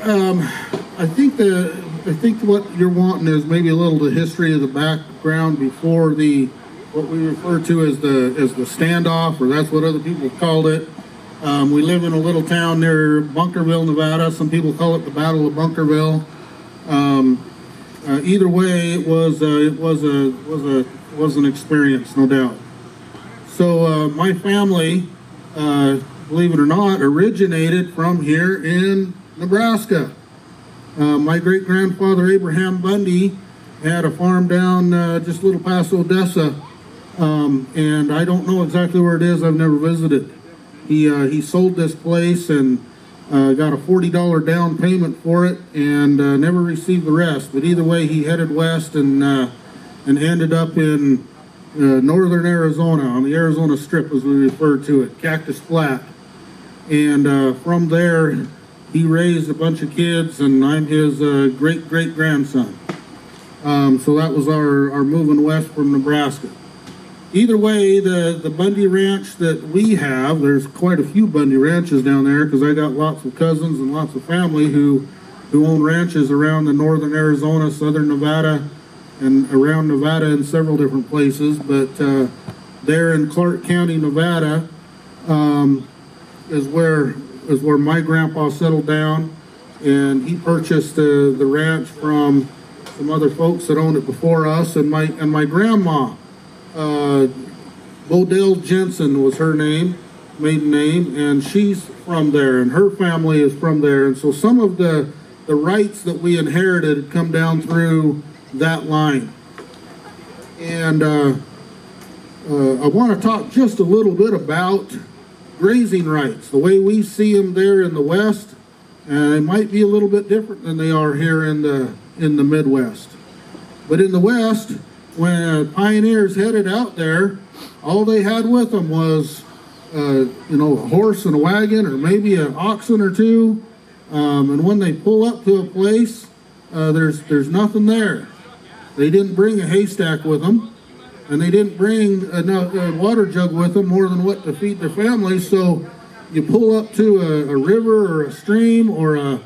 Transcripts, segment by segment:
I think what you're wanting is maybe a little the history of the background before what we refer to as the standoff, or that's what other people called it. We live in a little town near Bunkerville, Nevada. Some people call it the Battle of Bunkerville. Either way, it was an experience, no doubt. So my family, believe it or not, originated from here in Nebraska. My great-grandfather Abraham Bundy had a farm down just a little past Odessa, and I don't know exactly where it is. I've never visited. He sold this place and got a $40 down payment for it, and never received the rest. But either way, he headed west and ended up in northern Arizona, on the Arizona Strip, as we refer to it, Cactus Flat. And from there, he raised a bunch of kids, and I'm his great-great-grandson. So that was our moving west from Nebraska. Either way, the Bundy Ranch that we have, there's quite a few Bundy Ranches down there, because I got lots of cousins and lots of family who own ranches around the northern Arizona, southern Nevada, and around Nevada in several different places. But there in Clark County, Nevada, is where my grandpa settled down, and he purchased the ranch from some other folks that owned it before us, and my grandma, Bodell Jensen was her maiden name, and she's from there, and her family is from there. And so some of the rights that we inherited come down through that line. And I want to talk just a little bit about grazing rights, the way we see them there in the West. It might be a little bit different than they are here in the Midwest. But in the West, when pioneers headed out there, all they had with them was, a horse and a wagon, or maybe an oxen or two. And when they pull up to a place, there's nothing there. They didn't bring a haystack with them, and they didn't bring a water jug with them more than what to feed their family. So you pull up to a river or a stream or a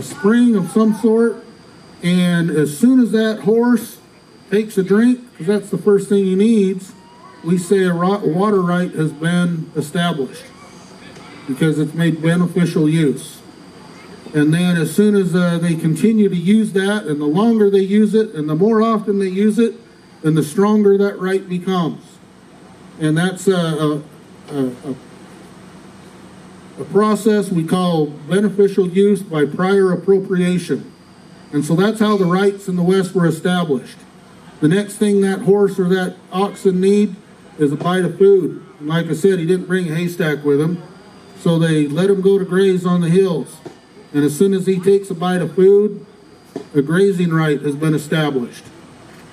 spring of some sort, and as soon as that horse takes a drink, because that's the first thing he needs, we say a water right has been established, because it's made beneficial use. And then as soon as they continue to use that, and the longer they use it, and the more often they use it, then the stronger that right becomes. And that's a process we call beneficial use by prior appropriation. And so that's how the rights in the West were established. The next thing that horse or that oxen need is a bite of food. And like I said, he didn't bring a haystack with him, so they let him go to graze on the hills. And as soon as he takes a bite of food, a grazing right has been established.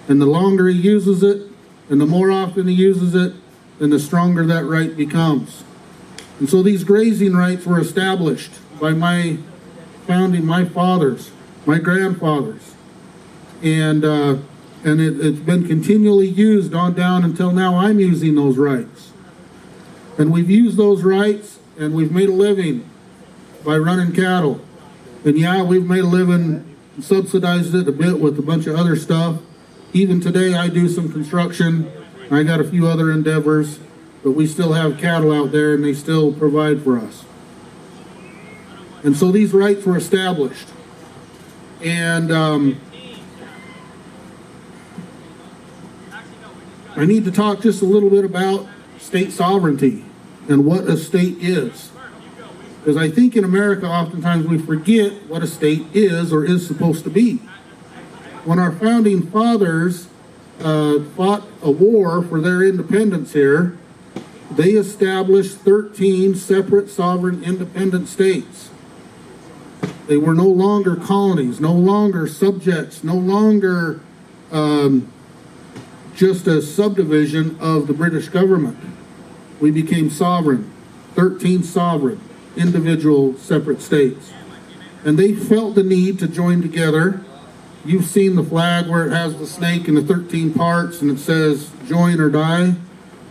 And the longer he uses it, and the more often he uses it, then the stronger that right becomes. And so these grazing rights were established by my fathers, my grandfathers. And it's been continually used on down until now. I'm using those rights. And we've used those rights, and we've made a living by running cattle. And yeah, we've made a living, subsidized it a bit with a bunch of other stuff. Even today, I do some construction. I got a few other endeavors, but we still have cattle out there, and they still provide for us. And so these rights were established. And I need to talk just a little bit about state sovereignty and what a state is. Because I think in America, oftentimes we forget what a state is or is supposed to be. When our founding fathers fought a war for their independence here, they established 13 separate sovereign independent states. They were no longer colonies, no longer subjects, no longer just a subdivision of the British government. We became sovereign, 13 sovereign, individual, separate states. And they felt the need to join together. You've seen the flag where it has the snake in the 13 parts and it says, join or die.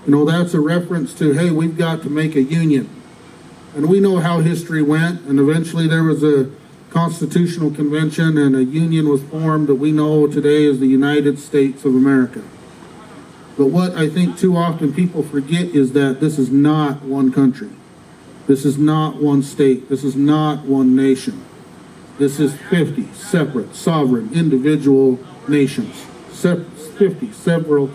That's a reference to, hey, we've got to make a union. And we know how history went, and eventually there was a constitutional convention and a union was formed that we know today as the United States of America. But what I think too often people forget is that this is not one country. This is not one state. This is not one nation. This is 50 separate, sovereign, individual nations. 50 several,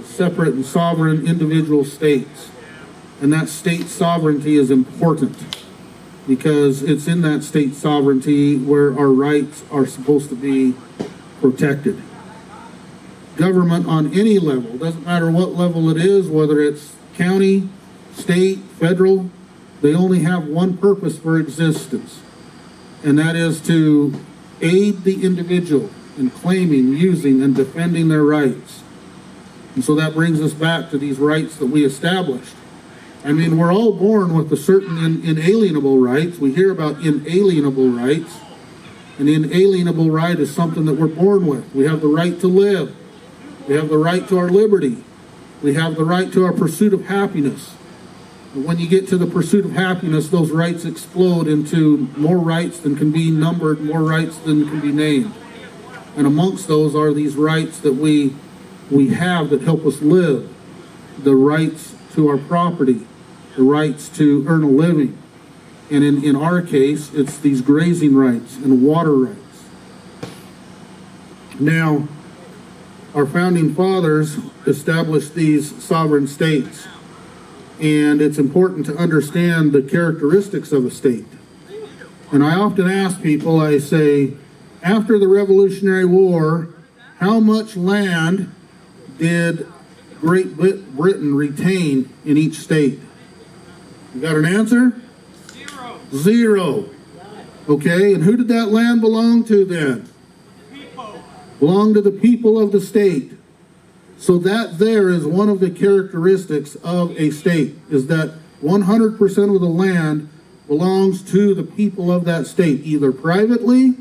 separate and sovereign individual states. And that state sovereignty is important because it's in that state sovereignty where our rights are supposed to be protected. Government on any level, doesn't matter what level it is, whether it's county, state, federal, they only have one purpose for existence, and that is to aid the individual in claiming, using, and defending their rights. And so that brings us back to these rights that we established. I mean, we're all born with a certain inalienable rights. We hear about inalienable rights. An inalienable right is something that we're born with. We have the right to live. We have the right to our liberty. We have the right to our pursuit of happiness. And when you get to the pursuit of happiness, those rights explode into more rights than can be numbered, more rights than can be named. And amongst those are these rights that we have that help us live. The rights to our property, the rights to earn a living. And in our case, it's these grazing rights and water rights. Now, our founding fathers established these sovereign states, and it's important to understand the characteristics of a state. And I often ask people, I say, after the Revolutionary War, how much land did Great Britain retain in each state? You got an answer? Zero. Okay, and who did that land belong to then? Belong to the people of the state. So that there is one of the characteristics of a state, is that 100% of the land belongs to the people of that state, either privately,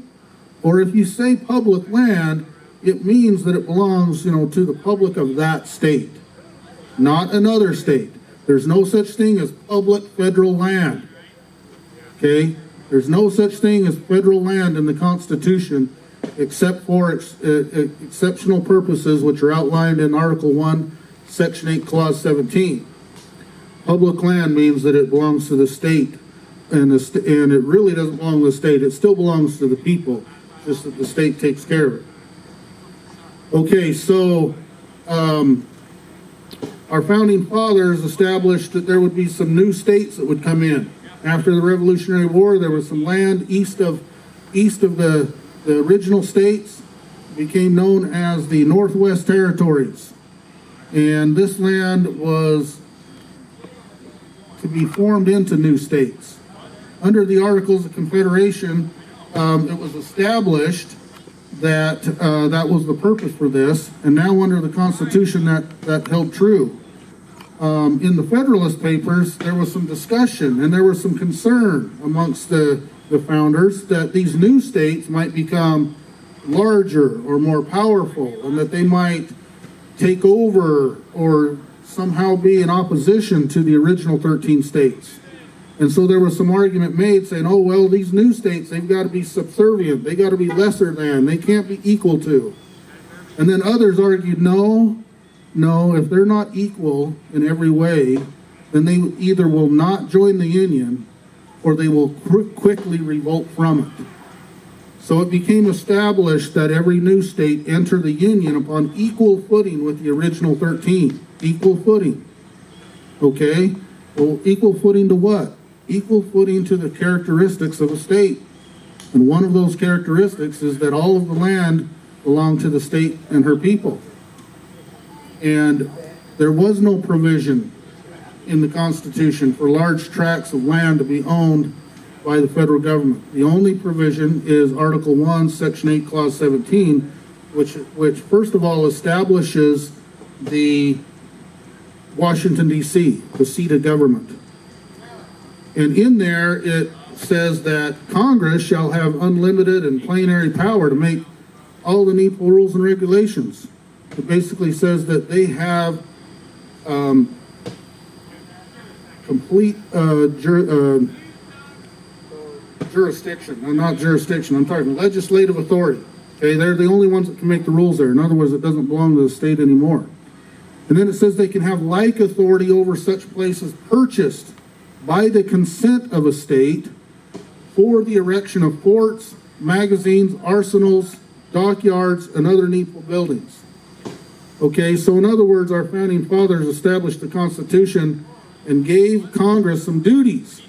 or if you say public land, it means that it belongs, to the public of that state, not another state. There's no such thing as public federal land. Okay? There's no such thing as federal land in the Constitution, except for exceptional purposes, which are outlined in Article 1, Section 8, Clause 17. Public land means that it belongs to the state, and it really doesn't belong to the state. It still belongs to the people, just that the state takes care of it. Okay, so our founding fathers established that there would be some new states that would come in. After the Revolutionary War, there was some land east of the original states, became known as the Northwest Territories. And this land was to be formed into new states. Under the Articles of Confederation, it was established that that was the purpose for this, and now under the Constitution that held true. In the Federalist Papers, there was some discussion and there was some concern amongst the founders that these new states might become larger or more powerful, and that they might take over or somehow be in opposition to the original 13 states. And so there was some argument made saying, oh, well, these new states, they've got to be subservient. They got to be lesser than. They can't be equal to. And then others argued, no, if they're not equal in every way, then they either will not join the Union or they will quickly revolt from it. So it became established that every new state enter the Union upon equal footing with the original 13. Equal footing. Okay? Well, equal footing to what? Equal footing to the characteristics of a state. And one of those characteristics is that all of the land belonged to the state and her people. And there was no provision in the Constitution for large tracts of land to be owned by the federal government. The only provision is Article 1, Section 8, Clause 17, which first of all establishes the Washington, D.C., the seat of government. And in there it says that Congress shall have unlimited and plenary power to make all the needful rules and regulations. It basically says that they have complete jurisdiction. Not jurisdiction, I'm talking legislative authority. Okay, they're the only ones that can make the rules there. In other words, it doesn't belong to the state anymore. And then it says they can have like authority over such places purchased by the consent of a state for the erection of forts, magazines, arsenals, dockyards, and other needful buildings. Okay, so in other words, our founding fathers established the Constitution and gave Congress some duties.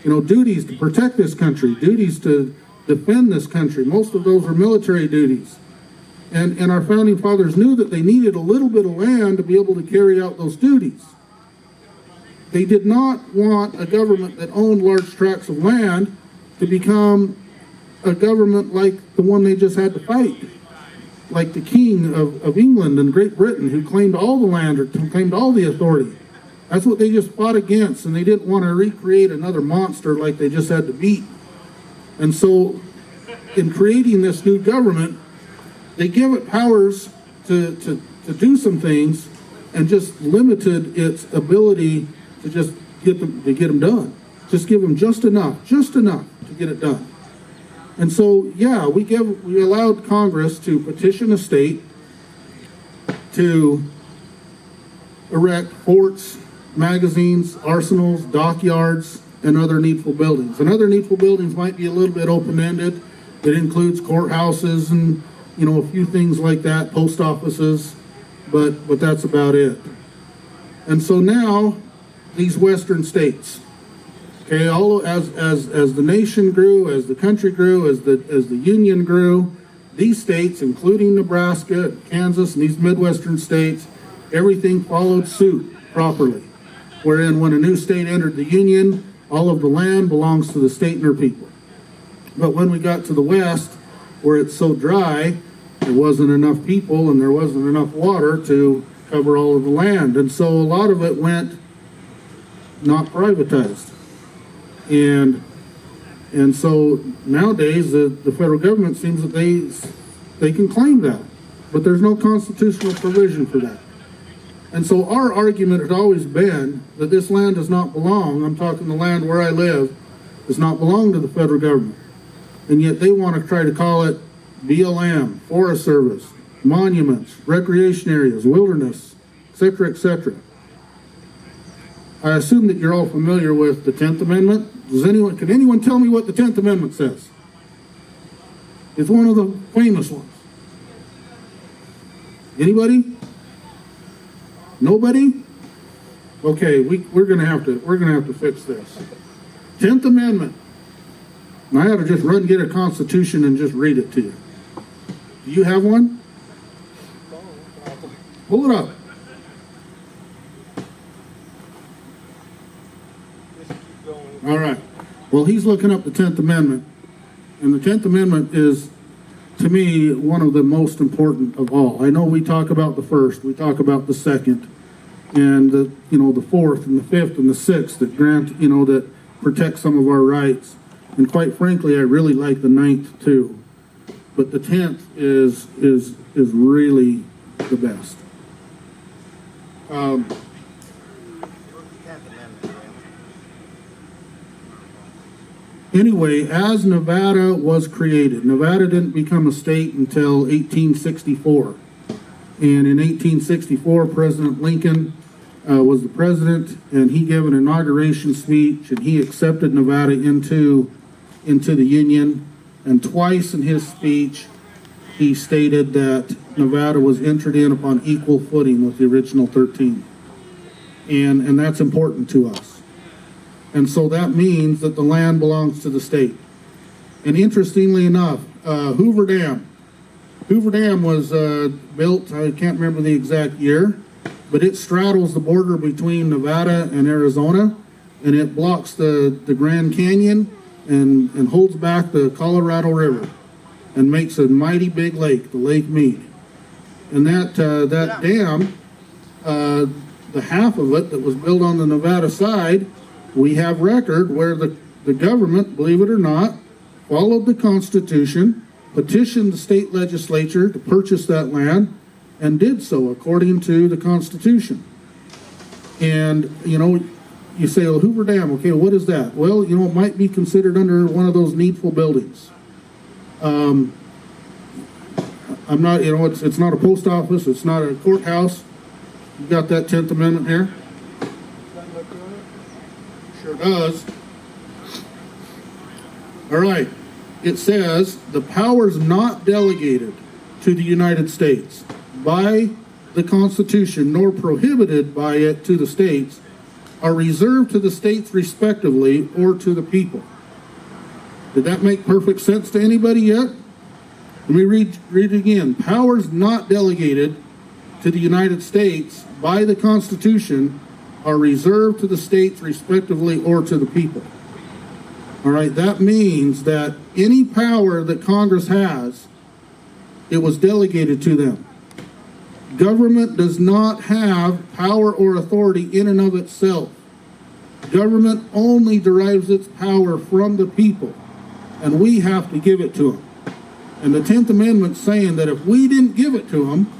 Duties to protect this country, duties to defend this country. Most of those were military duties. And our founding fathers knew that they needed a little bit of land to be able to carry out those duties. They did not want a government that owned large tracts of land to become a government like the one they just had to fight, like the King of England and Great Britain, who claimed all the land or claimed all the authority. That's what they just fought against, and they didn't want to recreate another monster like they just had to beat. And so, in creating this new government, they give it powers to do some things and just limited its ability to just get them done. Just give them just enough to get it done. And so, yeah, we allowed Congress to petition a state to erect forts, magazines, arsenals, dockyards, and other needful buildings. And other needful buildings might be a little bit open-ended. It includes courthouses and a few things like that, post offices, but that's about it. And so now, these western states, okay, all as the nation grew, as the country grew, as the union grew, these states, including Nebraska, Kansas, and these Midwestern states, everything followed suit properly. Wherein when a new state entered the union, all of the land belongs to the state and their people. But when we got to the west, where it's so dry, there wasn't enough people and there wasn't enough water to cover all of the land. And so a lot of it went not privatized. And so nowadays the federal government seems that they can claim that, but there's no constitutional provision for that. And so our argument had always been that this land does not belong, I'm talking the land where I live, does not belong to the federal government. And yet they want to try to call it BLM, Forest Service, monuments, recreation areas, wilderness, etc., etc. I assume that you're all familiar with the 10th Amendment. Can anyone tell me what the 10th Amendment says? It's one of the famous ones. Anybody? Nobody? Okay, we're gonna have to fix this. 10th Amendment. And I ought to just run and get a Constitution and just read it to you. Do you have one? Pull it up. All right. Well, he's looking up the 10th Amendment. And the 10th Amendment is, to me, one of the most important of all. I know we talk about the first, we talk about the second, and the fourth and the fifth and the sixth that grant, that protect some of our rights. And quite frankly, I really like the 9th too. But the 10th is really the best. Anyway, as Nevada was created, Nevada didn't become a state until 1864. And in 1864, President Lincoln was the president, and he gave an inauguration speech, and he accepted Nevada into the Union. And twice in his speech, he stated that Nevada was entered in upon equal footing with the original 13. And that's important to us. And so that means that the land belongs to the state. And interestingly enough, Hoover Dam was built, I can't remember the exact year, but it straddles the border between Nevada and Arizona, and it blocks the Grand Canyon and holds back the Colorado River and makes a mighty big lake, the Lake Mead. And that dam, the half of it that was built on the Nevada side, we have record where the government, believe it or not, followed the Constitution, petitioned the state legislature to purchase that land, and did so according to the Constitution. And, you say, well, Hoover Dam, okay, what is that? Well, you know, it might be considered under one of those needful buildings. I'm not, you know, it's not a post office, it's not a courthouse. You got that 10th Amendment here? Sure does. All right. It says, the powers not delegated to the United States by the Constitution nor prohibited by it to the states are reserved to the states respectively or to the people. Did that make perfect sense to anybody yet? Let me read it again. Powers not delegated to the United States by the Constitution are reserved to the states respectively or to the people. All right, that means that any power that Congress has, it was delegated to them. Government does not have power or authority in and of itself. Government only derives its power from the people, and we have to give it to them. And the 10th Amendment saying that if we didn't give it to them,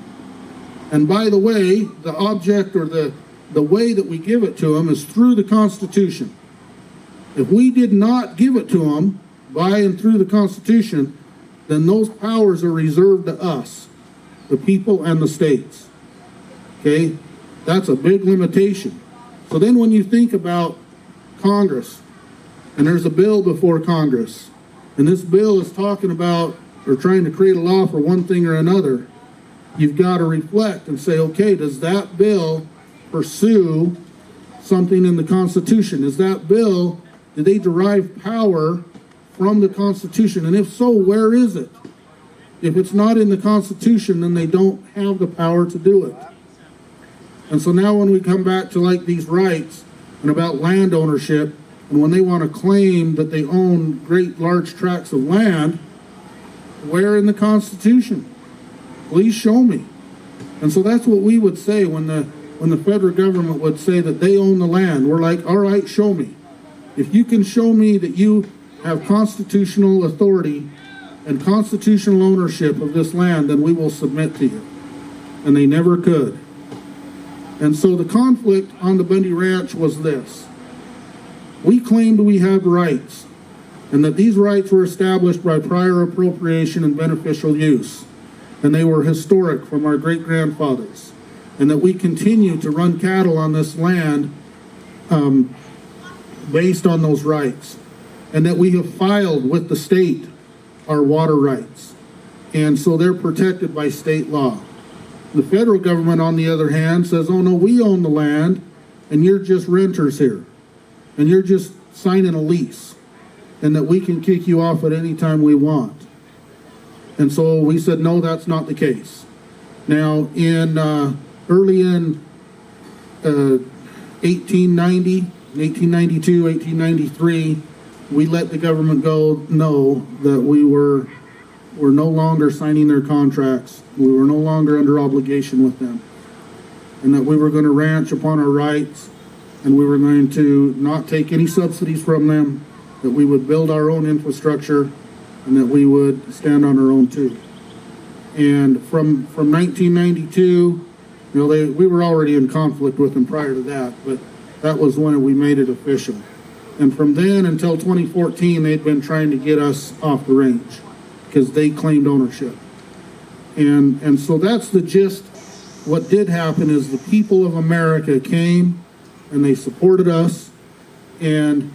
and by the way, the object or the way that we give it to them is through the Constitution. If we did not give it to them by and through the Constitution, then those powers are reserved to us, the people and the states. Okay? That's a big limitation. So then when you think about Congress, and there's a bill before Congress, and this bill is talking about or trying to create a law for one thing or another, you've got to reflect and say, okay, does that bill pursue something in the Constitution? Is that bill, do they derive power from the Constitution? And if so, where is it? If it's not in the Constitution, then they don't have the power to do it. And so now when we come back to like these rights and about land ownership, and when they want to claim that they own great large tracts of land, where in the Constitution? Please show me. And so that's what we would say when the federal government would say that they own the land. We're like, all right, show me. If you can show me that you have constitutional authority and constitutional ownership of this land, then we will submit to you. And they never could. And so the conflict on the Bundy Ranch was this. We claimed we had rights, and that these rights were established by prior appropriation and beneficial use, and they were historic from our great-grandfathers, and that we continue to run cattle on this land based on those rights, and that we have filed with the state our water rights, and so they're protected by state law. The federal government, on the other hand, says, oh no, we own the land, and you're just renters here, and you're just signing a lease, and that we can kick you off at any time we want. And so we said, no, that's not the case. Now, early in 1890, 1892, 1893, we let the government know that we were no longer signing their contracts. We were no longer under obligation with them. And that we were going to ranch upon our rights, and we were going to not take any subsidies from them, that we would build our own infrastructure, and that we would stand on our own too. And from 1992, we were already in conflict with them prior to that, but that was when we made it official. And from then until 2014, they'd been trying to get us off the range because they claimed ownership. And so that's the gist. What did happen is the people of America came and they supported us. And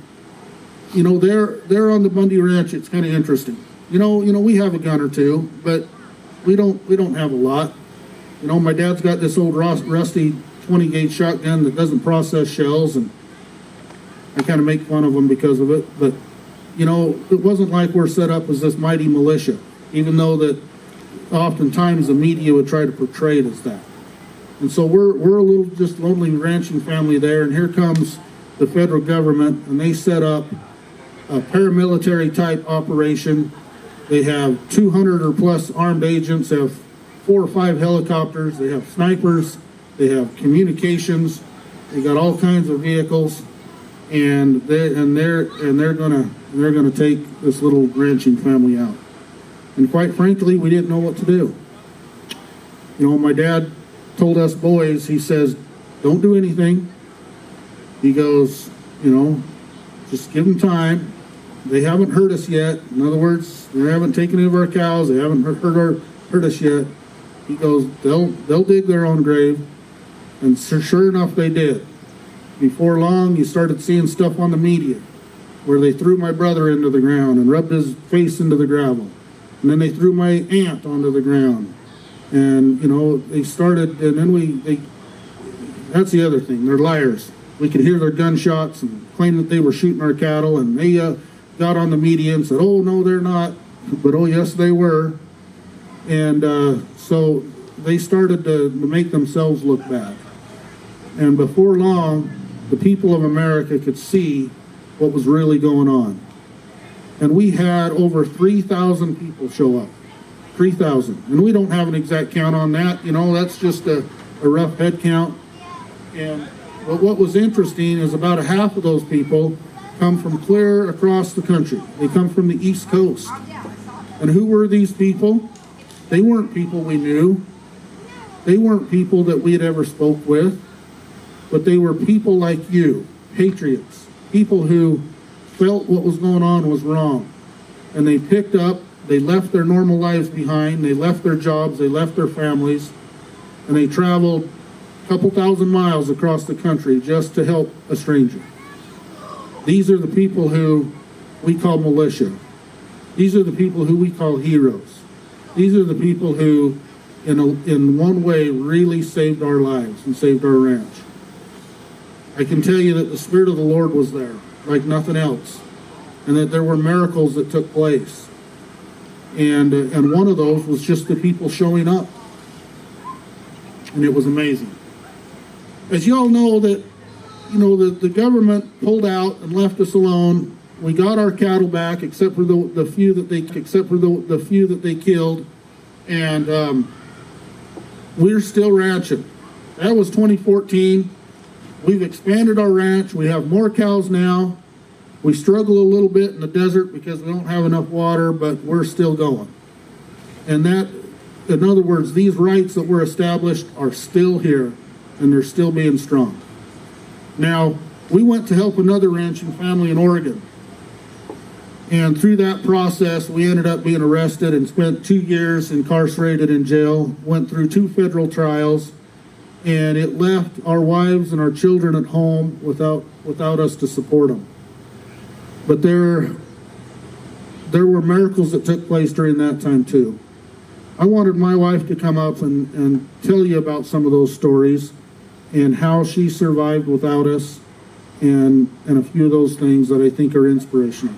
they're on the Bundy Ranch. It's kind of interesting. We have a gun or two, but we don't have a lot. My dad's got this old rusty 20 gauge shotgun that doesn't process shells, and I kind of make fun of them because of it. But it wasn't like we're set up as this mighty militia, even though that oftentimes the media would try to portray it as that. And so we're a little just lonely ranching family there, and here comes the federal government, and they set up a paramilitary type operation. They have 200 or plus armed agents. They have 4 or 5 helicopters. They have snipers. They have communications. They got all kinds of vehicles, and they're gonna take this little ranching family out. And quite frankly, we didn't know what to do. My dad told us boys, he says, don't do anything. He goes, you know, just give them time. They haven't hurt us yet. In other words, they haven't taken any of our cows. They haven't hurt us yet. He goes, they'll dig their own grave. And sure enough, they did. Before long, you started seeing stuff on the media where they threw my brother into the ground and rubbed his face into the gravel. And then they threw my aunt onto the ground. And, you know, they started, and then that's the other thing. They're liars. We could hear their gunshots and claim that they were shooting our cattle, and they got on the media and said, oh, no, they're not. But, oh, yes, they were. And so they started to make themselves look bad. And before long, the people of America could see what was really going on. And we had over 3,000 people show up. 3,000. And we don't have an exact count on that. You know, that's just a rough head count. But what was interesting is about a half of those people come from clear across the country. They come from the East Coast. And who were these people? They weren't people we knew. They weren't people that we had ever spoke with. But they were people like you, patriots, people who felt what was going on was wrong. And they picked up, they left their normal lives behind, they left their jobs, they left their families, and they traveled a couple thousand miles across the country just to help a stranger. These are the people who we call militia. These are the people who we call heroes. These are the people who, in one way, really saved our lives and saved our ranch. I can tell you that the Spirit of the Lord was there, like nothing else, and that there were miracles that took place. And one of those was just the people showing up. And it was amazing. As you all know, that, you know, the government pulled out and left us alone. We got our cattle back, except for the few that they killed, and we're still ranching. That was 2014. We've expanded our ranch. We have more cows now. We struggle a little bit in the desert because we don't have enough water, but we're still going. And that, in other words, these rights that were established are still here, and they're still being strong. Now, we went to help another ranching family in Oregon. And through that process, we ended up being arrested and spent 2 years incarcerated in jail, went through 2 federal trials, and it left our wives and our children at home without us to support them. But there were miracles that took place during that time too. I wanted my wife to come up and tell you about some of those stories and how she survived without us, and a few of those things that I think are inspirational.